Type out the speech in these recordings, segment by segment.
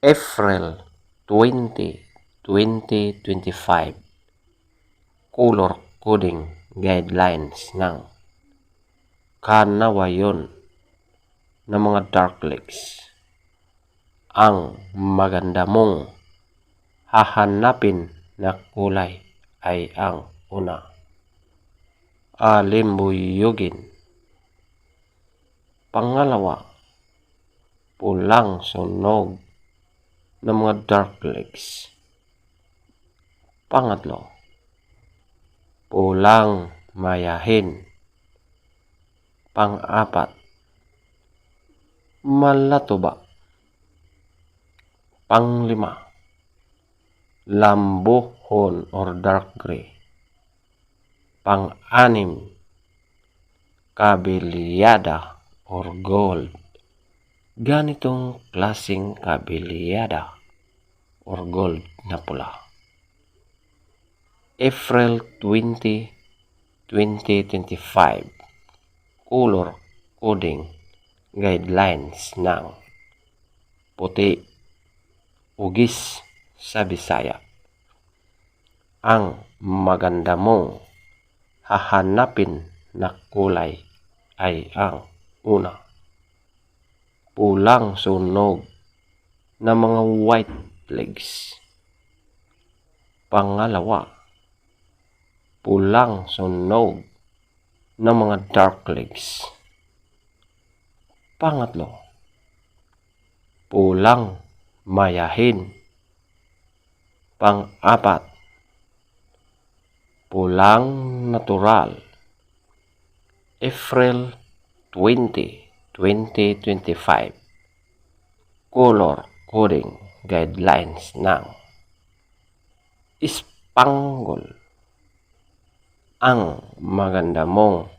April 20, 2025 Color Coding Guidelines ng kanawayon ng mga dark legs. Ang maganda mong hahanapin na kulay ay ang una, alimbuyugin. Pangalawa, pulang sunog ng mga dark legs. Pangatlo, pulang mayahin. Pang-apat, malatuba. Panglima, lambuhon or dark gray. Pang-anim, kabelyada or gold. Ganitong klaseng kabelyada or gold na pula. April 20, 2025 Color Coding Guidelines ng puti, ugis sa Bisaya. Ang maganda mong hahanapin na kulay ay ang una, pulang sunog na mga white legs. Pangalawa, pulang sunog na mga dark legs. Pangatlo, pulang mayahin. Pang-apat, pulang natural. April 20, 2025 Color Coding Guidelines ng Spangle. Ang maganda mong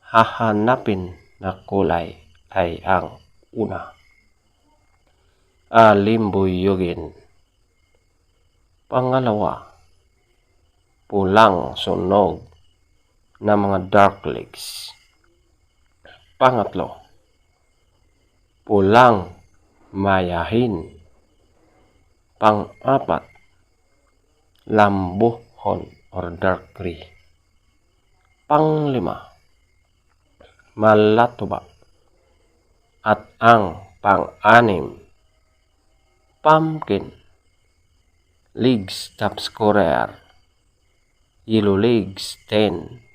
hahanapin na kulay ay ang una, alimbuyugin. Pangalawa, pulang sunog na mga dark legs. Pangatlo, pulang mayahin. Pang-apat, lambuhon or dark gray. Panglima, malatuba. At ang pang-anim, pumpkin. Legs top scorer, yellow legs 10,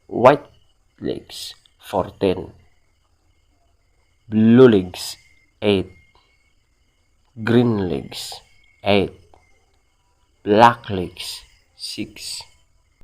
white legs 14, blue legs 8, green legs 8, black legs 6.